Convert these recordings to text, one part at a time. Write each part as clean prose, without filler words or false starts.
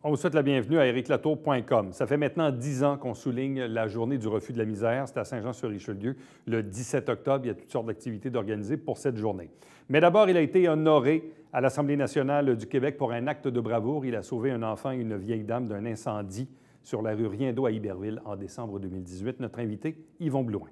On vous souhaite la bienvenue à ériclatour.com. Ça fait maintenant 10 ans qu'on souligne la journée du refus de la misère. C'est à Saint-Jean-sur-Richelieu, le 17 octobre. Il y a toutes sortes d'activités d'organiser pour cette journée. Mais d'abord, il a été honoré à l'Assemblée nationale du Québec pour un acte de bravoure. Il a sauvé un enfant et une vieille dame d'un incendie sur la rue Riendeau à Iberville en décembre 2018. Notre invité, Yvon Blouin.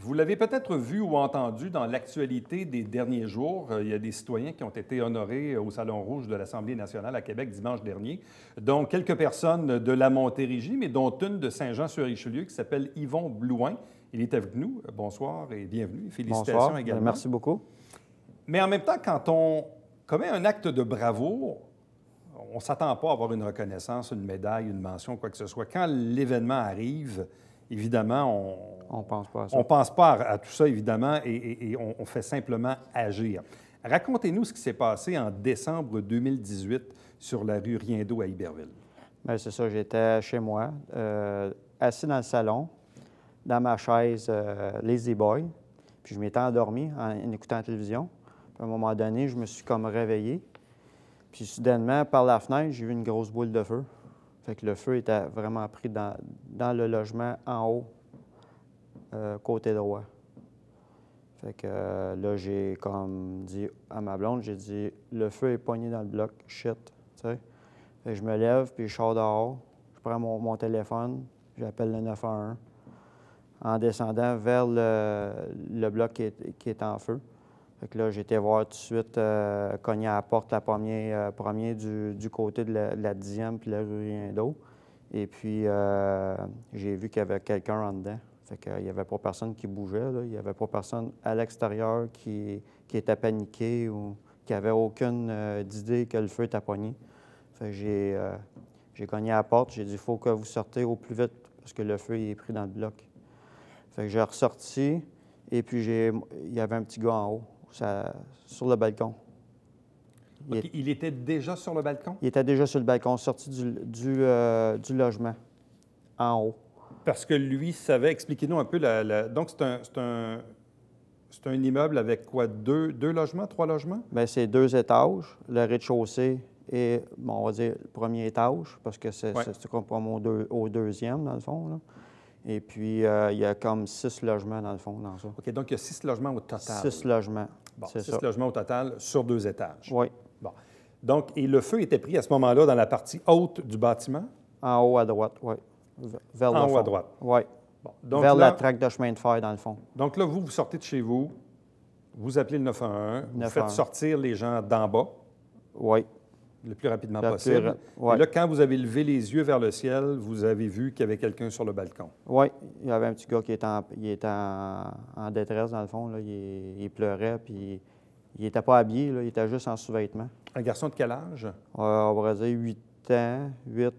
Vous l'avez peut-être vu ou entendu dans l'actualité des derniers jours. Il y a des citoyens qui ont été honorés au Salon Rouge de l'Assemblée nationale à Québec dimanche dernier, dont quelques personnes de la Montérégie, mais dont une de Saint-Jean-sur-Richelieu qui s'appelle Yvon Blouin. Il est avec nous. Bonsoir et bienvenue. Félicitations Bonsoir. également. Merci beaucoup. Mais en même temps, quand on commet un acte de bravoure, on ne s'attend pas à avoir une reconnaissance, une médaille, une mention, quoi que ce soit. Quand l'événement arrive, évidemment, on pense pas à ça. On ne pense pas à tout ça, évidemment, et on fait simplement agir. Racontez-nous ce qui s'est passé en décembre 2018 sur la rue Riendeau à Iberville. Bien, c'est ça, j'étais chez moi, assis dans le salon, dans ma chaise Lazy Boy, puis je m'étais endormi en écoutant la télévision. Puis à un moment donné, je me suis comme réveillé, puis soudainement, par la fenêtre, j'ai vu une grosse boule de feu. Fait que le feu était vraiment pris dans le logement en haut, côté droit. Fait que là, j'ai comme dit à ma blonde, j'ai dit « Le feu est pogné dans le bloc, shit », tu sais. Fait que je me lève, puis je sors dehors, je prends mon téléphone, j'appelle le 911 en descendant vers le bloc qui est en feu. Fait que là, j'ai été voir tout de suite, cogner à la porte, la premier du côté de la 10e puis la rue Riendeau. Et puis, j'ai vu qu'il y avait quelqu'un en dedans. Fait qu'il n'y avait pas personne qui bougeait, là. Il n'y avait pas personne à l'extérieur qui était paniqué ou qui avait aucune idée que le feu était pogné. Fait que j'ai cogné à la porte, j'ai dit « Il faut que vous sortez au plus vite parce que le feu il est pris dans le bloc ». Fait que j'ai ressorti et puis il y avait un petit gars en haut. Sur le balcon. Il était déjà sur le balcon? Il était déjà sur le balcon, sorti du logement, en haut. Parce que lui savait, expliquez-nous un peu, donc c'est un immeuble avec quoi, deux logements, 3 logements? Bien, c'est 2 étages, le rez-de-chaussée et, bon, on va dire, le premier étage, parce que c'est comme au deuxième, dans le fond, là. Et puis, il y a comme 6 logements, dans le fond, dans ça. OK, donc il y a 6 logements au total. 6 logements, bon, c'est 6 ça. logements au total sur 2 étages. Oui. Bon. Donc, et le feu était pris à ce moment-là dans la partie haute du bâtiment? En haut à droite, oui. Vers le fond. En haut à droite? Oui. Bon, donc vers là, la traque de chemin de fer, dans le fond. Donc là, vous sortez de chez vous, vous appelez le 911, vous faites sortir les gens d'en bas. Oui. Le plus rapidement possible. Ouais. Et là, quand vous avez levé les yeux vers le ciel, vous avez vu qu'il y avait quelqu'un sur le balcon. Oui, il y avait un petit gars qui était en détresse, dans le fond. Là. Il pleurait, puis il n'était pas habillé, là. Il était juste en sous-vêtements. Un garçon de quel âge? On va dire 8 ans, 8.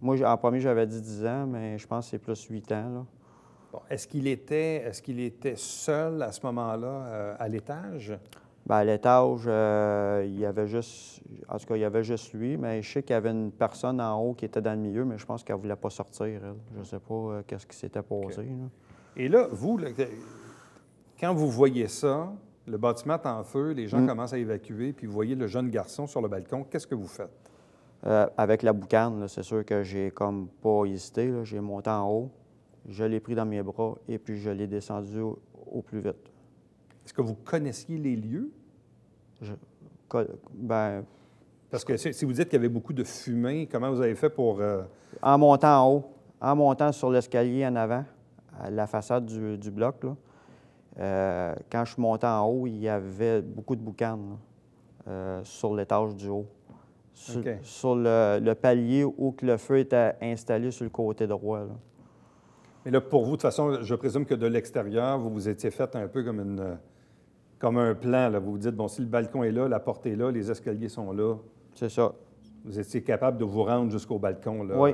Moi, en premier, j'avais dit 10 ans, mais je pense que c'est plus 8 ans, là. Bon. Est-ce qu'il était seul à ce moment-là à l'étage? Bien, à l'étage, il y avait juste... En tout cas, il y avait juste lui, mais je sais qu'il y avait une personne en haut qui était dans le milieu, mais je pense qu'elle ne voulait pas sortir, elle. Je ne sais pas qu'est-ce qui s'était passé. Okay. Là. Et là, vous, quand vous voyez ça, le bâtiment est en feu, les gens commencent à évacuer, puis vous voyez le jeune garçon sur le balcon, qu'est-ce que vous faites? Avec la boucane, c'est sûr que j'ai comme pas hésité. J'ai monté en haut, je l'ai pris dans mes bras et puis je l'ai descendu au plus vite. Est-ce que vous connaissiez les lieux? Bien... Parce que si vous dites qu'il y avait beaucoup de fumée, comment vous avez fait pour... En montant en haut, en montant sur l'escalier en avant, à la façade du bloc, là, quand je suis monté en haut, il y avait beaucoup de boucanes sur l'étage du haut. Sur le palier où que le feu était installé sur le côté droit. Là. Mais là, pour vous, de toute façon, je présume que de l'extérieur, vous vous étiez fait un peu comme un plan. Là. Vous vous dites, bon, si le balcon est là, la porte est là, les escaliers sont là. C'est ça. Vous étiez capable de vous rendre jusqu'au balcon là, oui,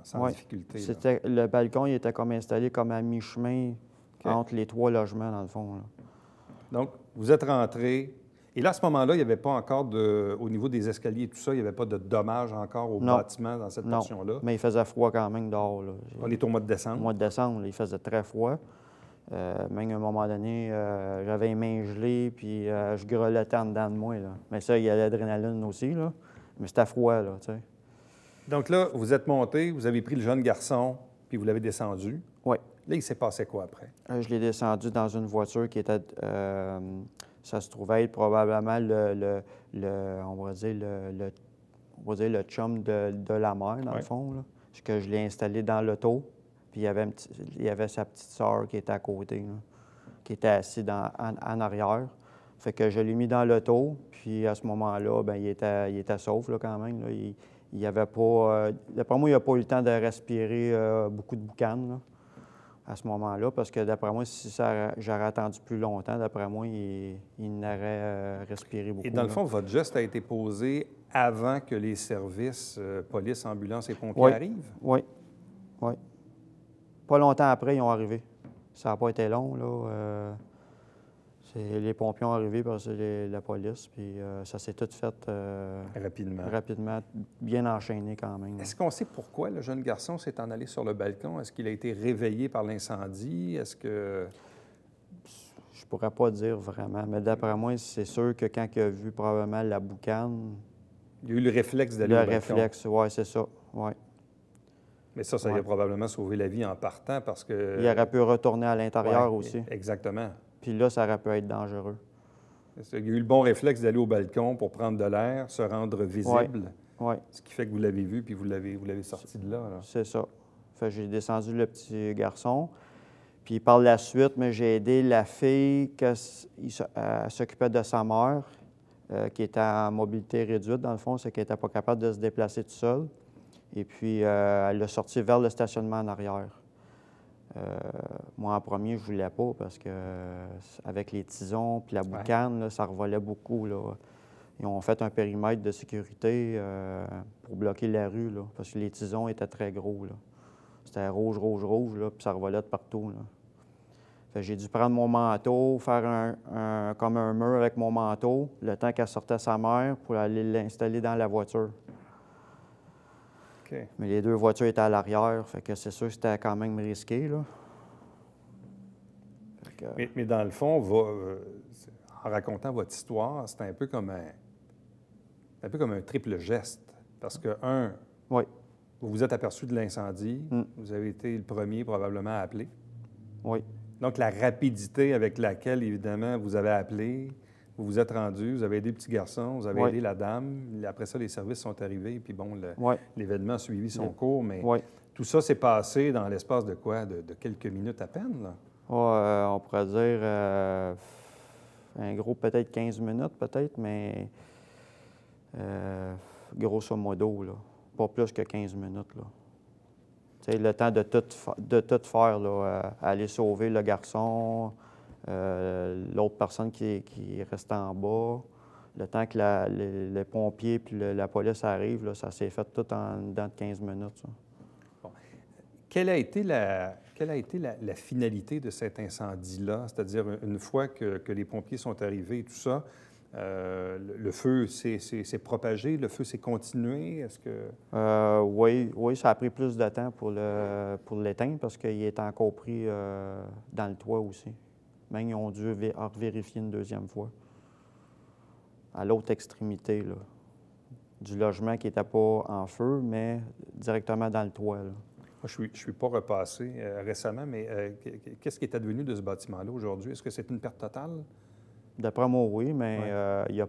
sans difficulté. Le balcon, il était comme installé comme à mi-chemin entre les 3 logements, dans le fond. Là. Donc, vous êtes rentré. Et là, à ce moment-là, il n'y avait pas encore au niveau des escaliers et tout ça, il n'y avait pas de dommages encore au bâtiment dans cette portion-là? Mais il faisait froid quand même dehors. Là. On est au mois de décembre? Au mois de décembre, là, il faisait très froid. Même à un moment donné, j'avais les mains gelées, puis je grelottais en dedans de moi, là. Mais ça, il y a l'adrénaline aussi, là. Mais c'était froid, là, tu sais. Donc là, vous êtes monté, vous avez pris le jeune garçon, puis vous l'avez descendu. Oui. Là, il s'est passé quoi après? Je l'ai descendu dans une voiture qui était... ça se trouvait être probablement on va dire on va dire le chum de la mère, dans le fond, là. Que je l'ai installé dans l'auto, puis il y avait sa petite sœur qui était à côté, là, qui était assise en arrière. Fait que je l'ai mis dans l'auto, puis à ce moment-là, bien, il était sauf, là, quand même, là. Il avait pas... d'après moi, il n'a pas eu le temps de respirer beaucoup de boucan, là, à ce moment-là, parce que d'après moi, si j'aurais attendu plus longtemps, d'après moi, il n'aurait respiré beaucoup. Et dans le là. fond, votre geste a été posé avant que les services police, ambulance et pompiers arrivent? Oui, oui. Pas longtemps après, ils ont arrivé. Ça n'a pas été long, là. Les pompiers ont arrivé parce que c'est la police, puis ça s'est tout fait rapidement, bien enchaîné quand même. Est-ce qu'on sait pourquoi le jeune garçon s'est en allé sur le balcon? Est-ce qu'il a été réveillé par l'incendie? Est-ce que... Je pourrais pas dire vraiment, mais d'après moi, c'est sûr que quand il a vu probablement la boucane... Il a eu le réflexe d'aller au balcon. Le réflexe, oui, c'est ça, oui. Mais ça lui a probablement sauvé la vie en partant parce que... Il aurait pu retourner à l'intérieur aussi. Exactement. Puis là, ça aurait pu être dangereux. Il a eu le bon réflexe d'aller au balcon pour prendre de l'air, se rendre visible. Oui. Ce qui fait que vous l'avez vu puis vous l'avez sorti de là. C'est ça. Fait que j'ai descendu le petit garçon. Puis par la suite, j'ai aidé la fille qui s'occupait de sa mère, qui était en mobilité réduite, dans le fond, c'est qu'elle n'était pas capable de se déplacer toute seule. Et puis, elle l'a sorti vers le stationnement en arrière. Moi, en premier, je ne voulais pas parce que avec les tisons puis la boucane, là, ça revolait beaucoup, là. Ils ont fait un périmètre de sécurité pour bloquer la rue, là, parce que les tisons étaient très gros, là. C'était rouge, là, puis ça revolait de partout, là. Fait que j'ai dû prendre mon manteau, faire comme un mur avec mon manteau, le temps qu'elle sortait sa mère pour aller l'installer dans la voiture. Okay. Mais les deux voitures étaient à l'arrière, fait que c'est sûr que c'était quand même risqué, là. Mais dans le fond, en racontant votre histoire, c'est un peu comme un triple geste. Parce que, oui. Vous vous êtes aperçu de l'incendie, vous avez été le premier probablement à appeler. Oui. Donc, la rapidité avec laquelle, évidemment, vous avez appelé, vous vous êtes rendu, vous avez aidé le petit garçon, vous avez aidé la dame. Après ça, les services sont arrivés, puis bon, l'événement a suivi son cours. Mais tout ça s'est passé dans l'espace de quoi? De quelques minutes à peine, là? On pourrait dire un gros peut-être 15 minutes, peut-être, mais grosso modo, là, pas plus que 15 minutes, là. T'sais, le temps de tout faire, là, aller sauver le garçon, l'autre personne qui restait en bas, le temps que les pompiers puis la police arrivent, là, ça s'est fait tout en dedans de 15 minutes. Ça. Bon. Quelle a été la finalité de cet incendie-là? C'est-à-dire, une fois que les pompiers sont arrivés et tout ça, le feu s'est propagé, le feu s'est continué? Est-ce que... Oui, ça a pris plus de temps pour l'éteindre parce qu'il est encore pris dans le toit aussi. Même ils ont dû vérifier une deuxième fois. À l'autre extrémité, là, du logement qui n'était pas en feu, mais directement dans le toit, là. Moi, je ne suis pas repassé récemment, mais qu'est-ce qui est advenu de ce bâtiment-là aujourd'hui? Est-ce que c'est une perte totale? D'après moi, oui, mais il n'y a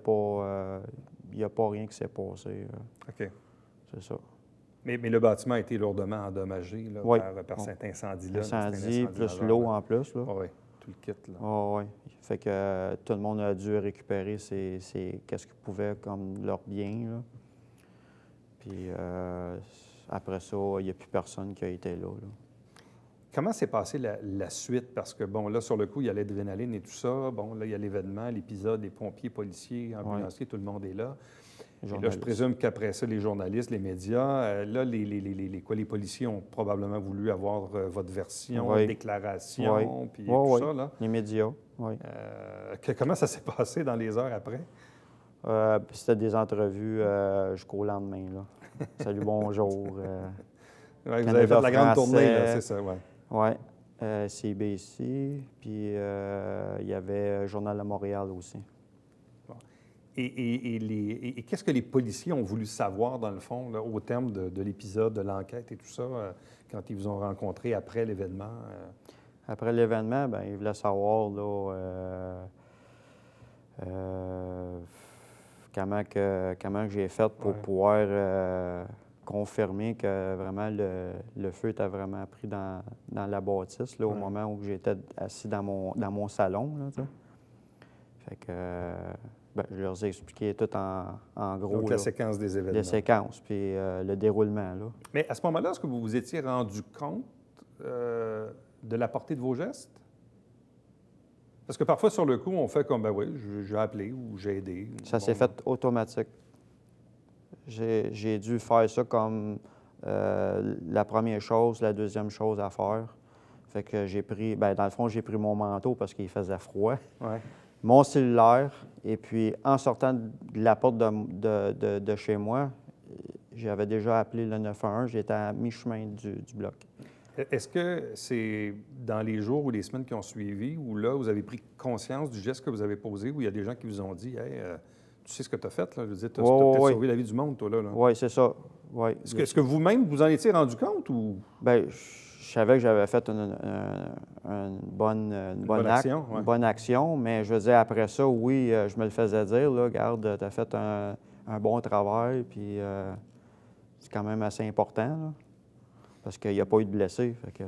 pas rien qui s'est passé. OK. C'est ça. Mais le bâtiment a été lourdement endommagé là, par cet incendie-là. Incendie, plus l'eau en plus. Oui, tout le kit. Oui. Fait que tout le monde a dû récupérer qu'est-ce qu'ils pouvaient comme leurs biens. Là. Puis après ça, il n'y a plus personne qui a été là. Comment s'est passée la suite? Parce que, bon, là, sur le coup, il y a l'adrénaline et tout ça. Bon, là, il y a l'événement, l'épisode, les pompiers, policiers, ambulanciers, tout le monde est là. Et là, je présume qu'après ça, les journalistes, les médias, là, les policiers ont probablement voulu avoir votre version, déclaration, puis tout ça, là. Les médias, oui. Comment ça s'est passé dans les heures après? C'était des entrevues jusqu'au lendemain, là. Salut, bonjour. Vous avez fait la grande tournée, là, c'est ça, Oui. CBC, puis il y avait Journal de Montréal aussi. Bon. Et qu'est-ce que les policiers ont voulu savoir, dans le fond, là, au terme de l'épisode, de l'enquête et tout ça, quand ils vous ont rencontré après l'événement? Après l'événement, bien, ils voulaient savoir là, comment que j'ai fait pour pouvoir confirmer que vraiment le feu était vraiment pris dans la bâtisse, là, au moment où j'étais assis dans mon salon. Là, tu sais. Fait que ben, je leur ai expliqué tout en gros. Donc, la séquence des événements. Les séquences, puis le déroulement. Là. Mais à ce moment-là, est-ce que vous vous étiez rendu compte de la portée de vos gestes? Parce que parfois, sur le coup, on fait comme, ben oui, j'ai appelé ou j'ai aidé. Ça s'est fait automatique. J'ai dû faire ça comme la première chose, la deuxième chose à faire. Fait que j'ai pris, bien, dans le fond, j'ai pris mon manteau parce qu'il faisait froid, mon cellulaire, et puis en sortant de la porte de chez moi, j'avais déjà appelé le 911, j'étais à mi-chemin du bloc. Est-ce que c'est dans les jours ou les semaines qui ont suivi, où là, vous avez pris conscience du geste que vous avez posé, où il y a des gens qui vous ont dit, hey, tu sais ce que tu as fait, là? Je veux dire, tu as peut-être sauvé la vie du monde, toi, là. Oui, c'est ça. Ouais. Est-ce que vous-même, vous en étiez rendu compte ou? Bien, je savais que j'avais fait une bonne action, mais je veux dire, après ça, oui, je me le faisais dire, là, regarde, tu as fait un bon travail, puis c'est quand même assez important, là, parce qu'il n'y a pas eu de blessés, fait que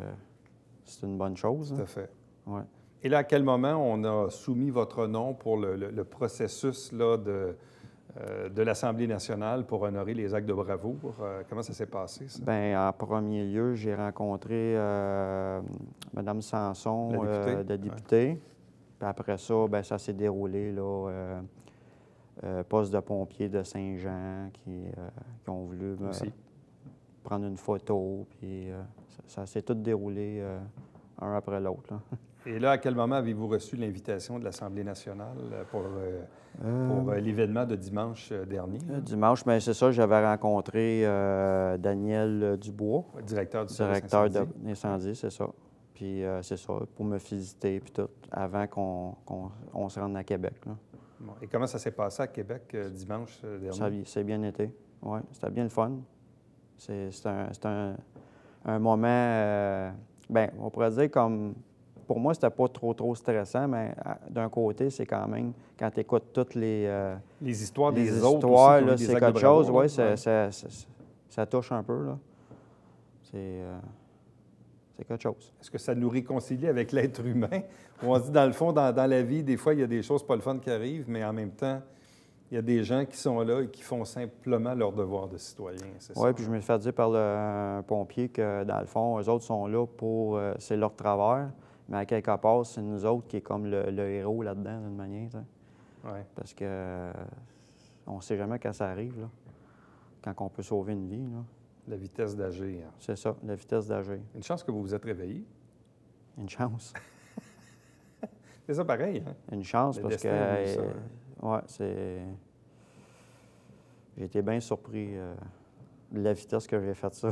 c'est une bonne chose. Tout à fait. Ouais. Et là, à quel moment on a soumis votre nom pour le processus là, de l'Assemblée nationale pour honorer les actes de bravoure? Comment ça s'est passé, ça? Bien, en premier lieu, j'ai rencontré Mme Sanson, la députée. Puis après ça, bien, ça s'est déroulé, là, poste de pompiers de Saint-Jean qui ont voulu prendre une photo. Puis ça s'est tout déroulé un après l'autre. Et là, à quel moment avez-vous reçu l'invitation de l'Assemblée nationale pour l'événement de dimanche dernier? Dimanche, bien, c'est ça, j'avais rencontré Daniel Dubois. Directeur du directeur d'incendie, c'est ça. Puis c'est ça, pour me visiter, puis tout, avant qu'on se rende à Québec. Là. Bon. Et comment ça s'est passé à Québec dimanche dernier? Ça a bien été, oui. C'était bien le fun. C'est un moment, bien, on pourrait dire comme... Pour moi, c'était pas trop stressant, mais d'un côté, c'est quand même, quand tu écoutes toutes les histoires des les autres histoires, aussi, c'est quelque chose, oui, ça touche un peu, là. C'est quelque chose. Est-ce que ça nous réconcilie avec l'être humain? On se dit, dans le fond, dans la vie, des fois, il y a des choses pas le fun qui arrivent, mais en même temps, il y a des gens qui sont là et qui font simplement leur devoir de citoyen, c'est ça? Oui, puis je me suis fait dire par le pompier que, dans le fond, eux autres sont là pour... c'est leur travers. Mais à quelque part, c'est nous autres qui est comme le héros là-dedans, d'une manière. Parce que on ne sait jamais quand ça arrive, là, quand on peut sauver une vie. Là. La vitesse d'agir. C'est ça, la vitesse d'agir. Une chance que vous vous êtes réveillé. Une chance. C'est ça pareil, hein? Une chance, le parce destin que... Oui, c'est... J'ai été bien surpris de la vitesse que j'ai fait ça.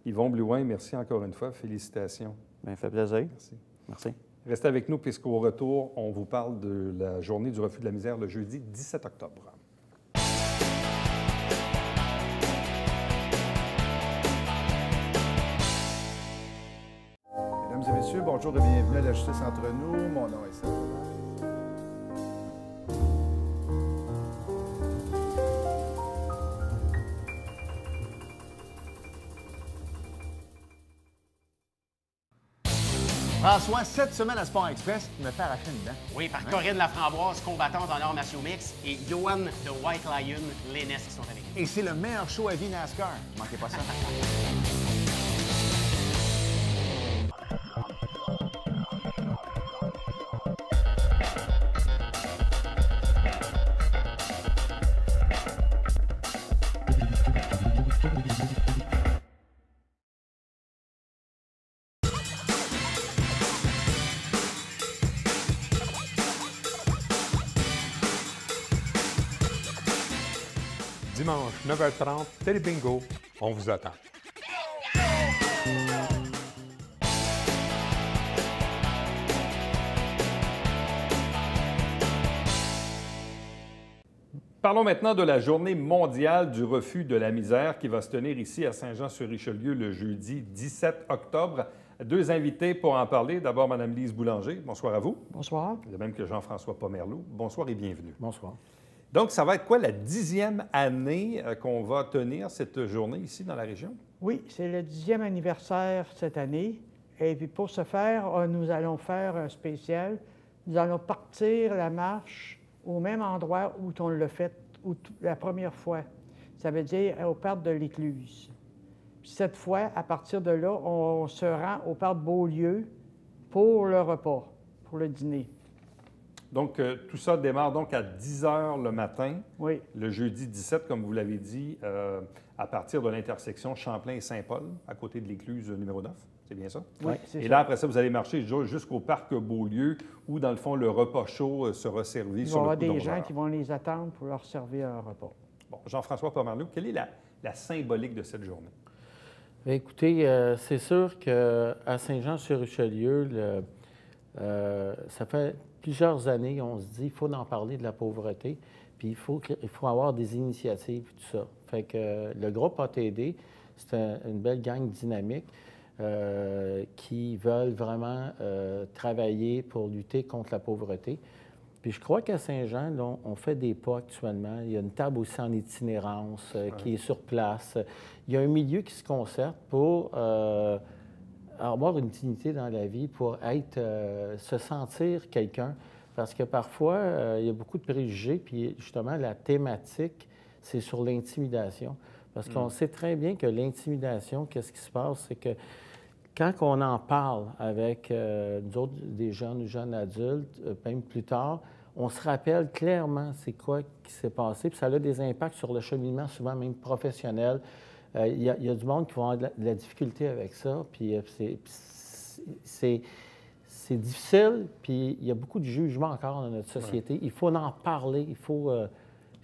Yvon Blouin, merci encore une fois. Félicitations. Bien, fait plaisir. Merci. Merci. Restez avec nous, puisqu'au retour, on vous parle de la journée du refus de la misère le jeudi 17 octobre. Mesdames et messieurs, bonjour et bienvenue à la Justice entre nous. Mon nom est Seth. François, cette semaine à Sport Express, tu me fais arracher une dent. Oui, par Corinne Laframboise, combattante en arts martiaux mix, et Johan de White Lion, Lénès qui sont avec nous. Et c'est le meilleur show à vie NASCAR. Manquez pas ça. Dimanche, 9h30, Télé Bingo, on vous attend. Parlons maintenant de la journée mondiale du refus de la misère qui va se tenir ici à Saint-Jean-sur-Richelieu le jeudi 17 octobre. Deux invités pour en parler. D'abord, Mme Lise Boulanger. Bonsoir à vous. Bonsoir. De même que Jean-François Pomerleau. Bonsoir et bienvenue. Bonsoir. Donc, ça va être quoi la 10e année qu'on va tenir cette journée ici dans la région? Oui, c'est le 10e anniversaire cette année. Et puis pour ce faire, nous allons faire un spécial. Nous allons partir la marche au même endroit où on l'a fait la première fois. Ça veut dire au parc de l'Écluse. Puis cette fois, à partir de là, on se rend au parc Beaulieu pour le repas, pour le dîner. Donc, tout ça démarre donc à 10 h le matin, oui. Le jeudi 17, comme vous l'avez dit, à partir de l'intersection Champlain et Saint-Paul, à côté de l'écluse numéro 9. C'est bien ça? Oui, c'est ça. Et là, après ça, vous allez marcher jusqu'au parc Beaulieu, où, dans le fond, le repas chaud sera servi sur le coup Il va y avoir des gens d'11 h. qui vont les attendre pour leur servir un repas. Bon, Jean-François Pomerleau, quelle est la symbolique de cette journée? Écoutez, c'est sûr qu'à Saint-Jean-sur-Richelieu, ça fait plusieurs années, on se dit qu'il faut en parler de la pauvreté, puis il faut avoir des initiatives, tout ça. Fait que le groupe ATD, c'est une belle gang dynamique qui veulent vraiment travailler pour lutter contre la pauvreté. Puis je crois qu'à Saint-Jean, là, on fait des pas actuellement. Il y a une table aussi en itinérance qui est sur place. Il y a un milieu qui se concerte pour avoir une dignité dans la vie, pour se sentir quelqu'un. Parce que parfois, il y a beaucoup de préjugés, puis justement, la thématique, c'est sur l'intimidation. Parce qu'on sait très bien que l'intimidation, qu'est-ce qui se passe, c'est que quand on en parle avec nous autres, des jeunes ou jeunes adultes, même plus tard, on se rappelle clairement c'est quoi qui s'est passé, puis ça a des impacts sur le cheminement, souvent même professionnel. Il y a du monde qui va avoir de la difficulté avec ça, puis c'est difficile, puis il y a beaucoup de jugements encore dans notre société. Ouais. Il faut en parler, il ne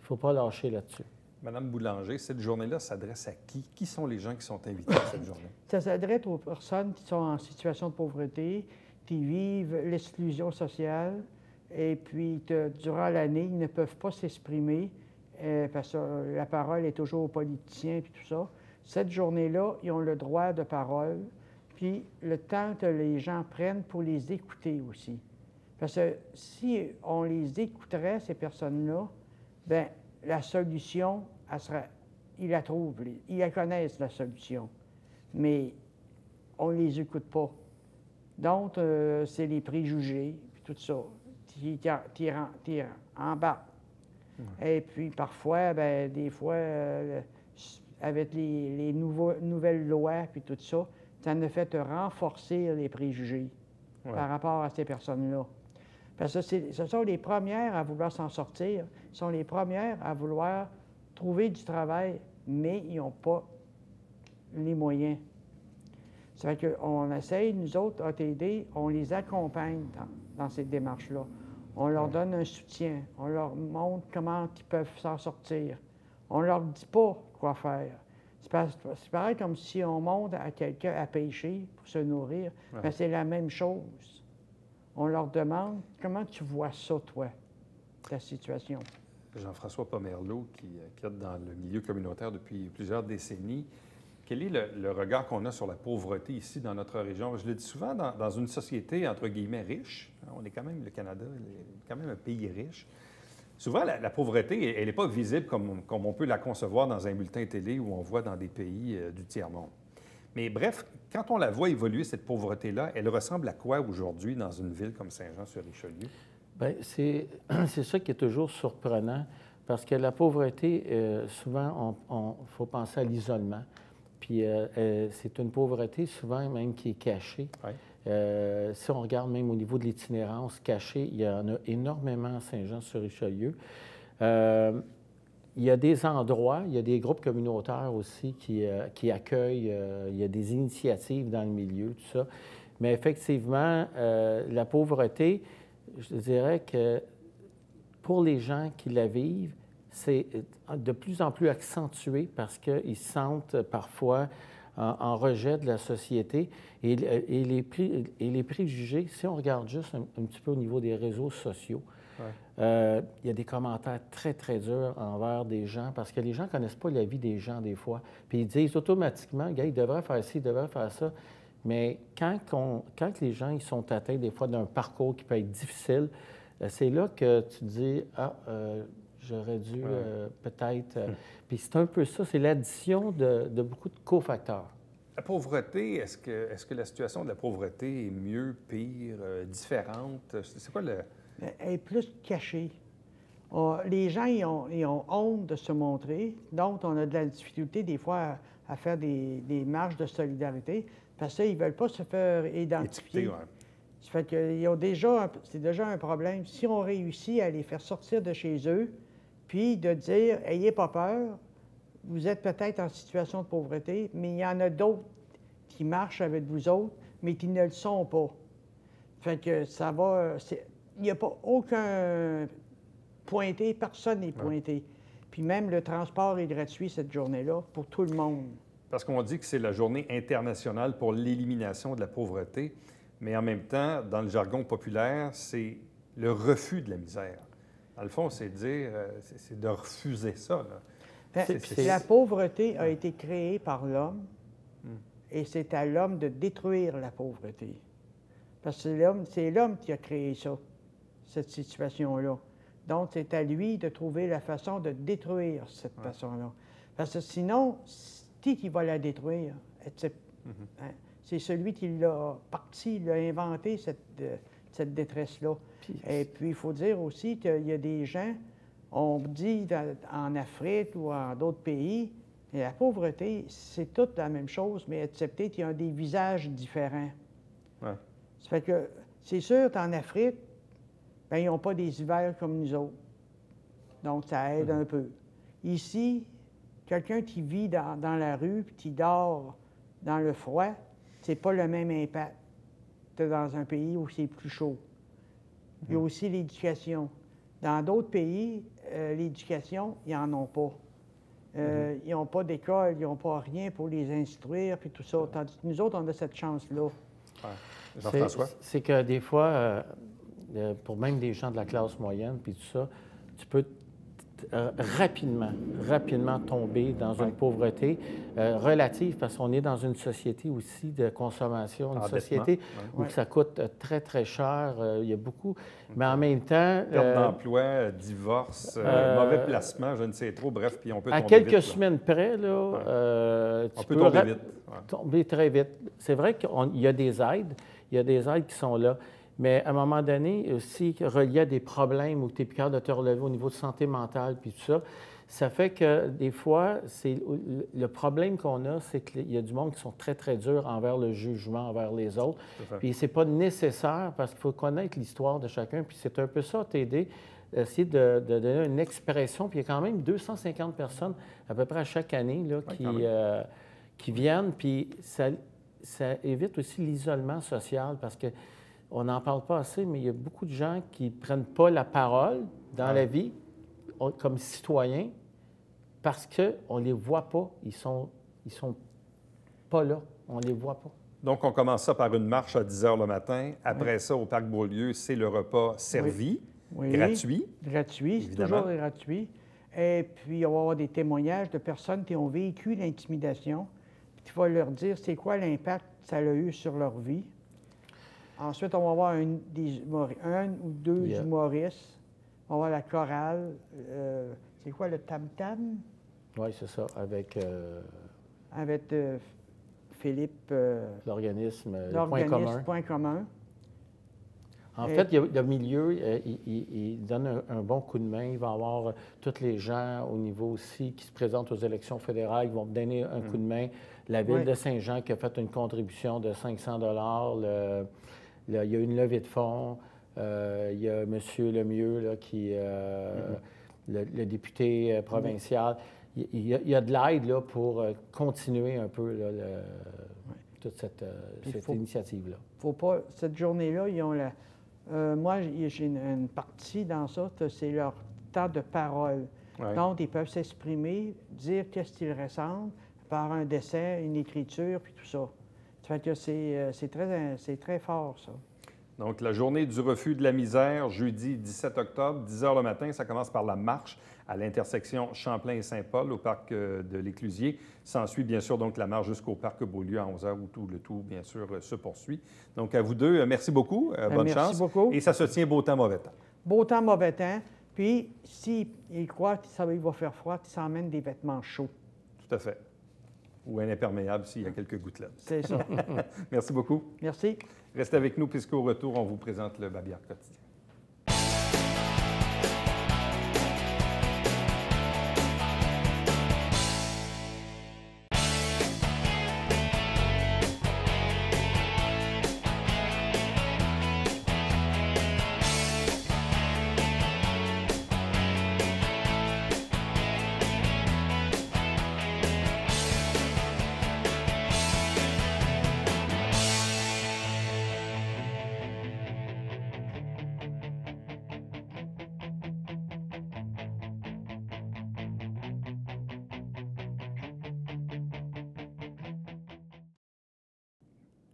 faut pas lâcher là-dessus. Madame Boulanger, cette journée-là s'adresse à qui? Qui sont les gens qui sont invités à cette journée? Ça s'adresse aux personnes qui sont en situation de pauvreté, qui vivent l'exclusion sociale, et puis durant l'année, ils ne peuvent pas s'exprimer parce que la parole est toujours aux politiciens et tout ça. Cette journée-là, ils ont le droit de parole, puis le temps que les gens prennent pour les écouter aussi. Parce que si on les écouterait, ces personnes-là, bien, la solution, ils la trouvent, ils la connaissent, la solution, mais on ne les écoute pas. Donc, c'est les préjugés, puis tout ça, qui embarquent. Et puis, parfois, bien, des fois, avec les nouvelles lois, puis tout ça, ça ne fait que renforcer les préjugés par rapport à ces personnes-là. Parce que ce sont les premières à vouloir s'en sortir, ce sont les premières à vouloir trouver du travail, mais ils n'ont pas les moyens. Ça fait qu'on essaye, nous autres, ATD, on les accompagne dans cette démarche-là. On leur donne un soutien, on leur montre comment ils peuvent s'en sortir. On ne leur dit pas quoi faire. C'est pareil comme si on montre à quelqu'un à pêcher pour se nourrir, mais c'est la même chose. On leur demande « Comment tu vois ça, toi, ta situation? » Jean-François Pomerleau, qui est dans le milieu communautaire depuis plusieurs décennies, quel est le regard qu'on a sur la pauvreté ici dans notre région? Je le dis souvent, dans une société, entre guillemets, riche, on est quand même, le Canada, est quand même un pays riche. Souvent, la pauvreté, elle n'est pas visible comme on peut la concevoir dans un bulletin télé ou on voit dans des pays du tiers-monde. Mais bref, quand on la voit évoluer, cette pauvreté-là, elle ressemble à quoi aujourd'hui dans une ville comme Saint-Jean-sur-Richelieu? Bien, c'est ça qui est toujours surprenant, parce que la pauvreté, souvent, il faut penser à l'isolement. Puis c'est une pauvreté souvent même qui est cachée. Ouais. Si on regarde même au niveau de l'itinérance cachée, il y en a énormément à Saint-Jean-sur-Richelieu. Il y a des endroits, il y a des groupes communautaires aussi qui accueillent, il y a des initiatives dans le milieu, tout ça. Mais effectivement, la pauvreté, je dirais que pour les gens qui la vivent, c'est de plus en plus accentué parce qu'ils se sentent parfois en rejet de la société. Et les préjugés, si on regarde juste un petit peu au niveau des réseaux sociaux, Il y a des commentaires très, très durs envers des gens parce que les gens ne connaissent pas la vie des gens des fois. Puis ils disent automatiquement, gars, il devrait faire ci, il devrait faire ça. Mais quand les gens ils sont atteints des fois d'un parcours qui peut être difficile, c'est là que tu dis, j'aurais dû peut-être... Puis c'est un peu ça, c'est l'addition de beaucoup de cofacteurs. La pauvreté, est-ce que la situation de la pauvreté est mieux, pire, différente? C'est quoi le... Elle est plus cachée. Les gens, ils ont honte de se montrer. Donc, on a de la difficulté des fois à faire des marches de solidarité parce qu'ils ne veulent pas se faire identifier. Ça fait que c'est déjà un problème. Si on réussit à les faire sortir de chez eux, puis de dire, ayez pas peur, vous êtes peut-être en situation de pauvreté, mais il y en a d'autres qui marchent avec vous autres, mais qui ne le sont pas. Fait que ça va... Il n'y a pas aucun pointé, personne n'est pointé. Puis même le transport est gratuit cette journée-là pour tout le monde. Parce qu'on dit que c'est la journée internationale pour l'élimination de la pauvreté, mais en même temps, dans le jargon populaire, c'est le refus de la misère. Dans le fond, c'est de refuser ça, là. La pauvreté a été créée par l'homme et c'est à l'homme de détruire la pauvreté. Parce que c'est l'homme qui a créé ça, cette situation-là. Donc, c'est à lui de trouver la façon de détruire cette façon-là. Parce que sinon, qui va la détruire? C'est celui qui l'a inventé, cette détresse-là. Et puis, il faut dire aussi qu'il y a des gens, on dit en Afrique ou en d'autres pays, et la pauvreté, c'est toute la même chose, mais excepté qu'il y a des visages différents. Ouais. Ça fait que, c'est sûr qu'en Afrique, bien, ils n'ont pas des hivers comme nous autres. Donc, ça aide un peu. Ici, quelqu'un qui vit dans la rue puis qui dort dans le froid, c'est pas le même impact que dans un pays où c'est plus chaud. Il y a aussi l'éducation. Dans d'autres pays, l'éducation, ils n'en ont pas. Ils n'ont pas d'école, ils n'ont pas rien pour les instruire, puis tout ça. Tandis que nous autres, on a cette chance-là. Jean-François? C'est que des fois, pour même des gens de la classe moyenne, puis tout ça, tu peux rapidement tomber dans une pauvreté relative, parce qu'on est dans une société aussi de consommation, une société où ça coûte très, très cher. Il y a beaucoup, mais en même temps... Perte d'emploi, divorce, mauvais placement, je ne sais trop, bref, puis on peut tomber à quelques vite, semaines près, là, on peut tomber vite. Tomber très vite. C'est vrai qu'il y a des aides, qui sont là. Mais à un moment donné, aussi, relié à des problèmes où tu es plus capable de te relever au niveau de santé mentale, puis tout ça, ça fait que des fois, le problème qu'on a, c'est qu'il y a du monde qui sont très, très durs envers le jugement, envers les autres. Puis c'est pas nécessaire parce qu'il faut connaître l'histoire de chacun. Puis c'est un peu ça, t'aider, essayer de donner une expression. Puis il y a quand même 250 personnes à peu près à chaque année là, qui viennent. Puis ça évite aussi l'isolement social parce que on n'en parle pas assez, mais il y a beaucoup de gens qui ne prennent pas la parole dans la vie comme citoyens parce qu'on ne les voit pas. Ils sont pas là. On ne les voit pas. Donc, on commence ça par une marche à 10 h le matin. Après ça, au Parc Beaulieu, c'est le repas servi, gratuit. Gratuit, c'est toujours gratuit. Et puis, on va avoir des témoignages de personnes qui ont vécu l'intimidation. Puis, tu vas leur dire c'est quoi l'impact que ça a eu sur leur vie. Ensuite, on va avoir un ou deux humoristes. On va avoir la chorale. C'est quoi, le tam-tam? Oui, c'est ça, avec Philippe... l'organisme Point commun. En fait, le milieu, il donne un bon coup de main. Il va y avoir tous les gens au niveau aussi qui se présentent aux élections fédérales qui vont donner un coup de main. La Ville de Saint-Jean qui a fait une contribution de 500 $. Il y a une levée de fonds. Il y a M. Lemieux, là, qui le député provincial. Il y a de l'aide là, pour continuer un peu là, toute cette initiative-là. Faut pas, cette journée-là, ils ont moi, j'ai une partie dans ça, c'est leur temps de parole. Donc, ils peuvent s'exprimer, dire qu'est-ce qu'ils ressentent par un dessin, une écriture, puis tout ça. Ça fait que c'est très fort, ça. Donc, la journée du refus de la misère, jeudi 17 octobre, 10 h le matin. Ça commence par la marche à l'intersection Champlain et Saint-Paul au parc de l'Éclusier. S'ensuit, bien sûr, donc la marche jusqu'au parc Beaulieu à 11 h où tout le tout, bien sûr, se poursuit. Donc, à vous deux, merci beaucoup. Bonne chance. Merci beaucoup. Et ça se tient beau temps, mauvais temps. Beau temps, mauvais temps. Puis, s'il croit qu'il va faire froid, il s'emmène des vêtements chauds. Tout à fait. Ou un imperméable s'il y a quelques gouttelettes. C'est ça. Merci beaucoup. Merci. Restez avec nous puisqu'au retour, on vous présente le Babillard quotidien.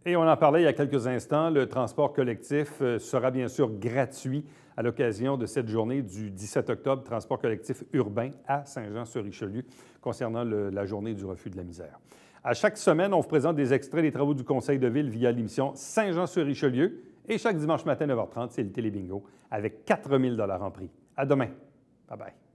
Et on en parlait il y a quelques instants, le transport collectif sera bien sûr gratuit à l'occasion de cette journée du 17 octobre, transport collectif urbain à Saint-Jean-sur-Richelieu, concernant la journée du refus de la misère. À chaque semaine, on vous présente des extraits des travaux du Conseil de ville via l'émission Saint-Jean-sur-Richelieu. Et chaque dimanche matin, 9 h 30, c'est le Télébingo avec 4 000 $ en prix. À demain. Bye-bye.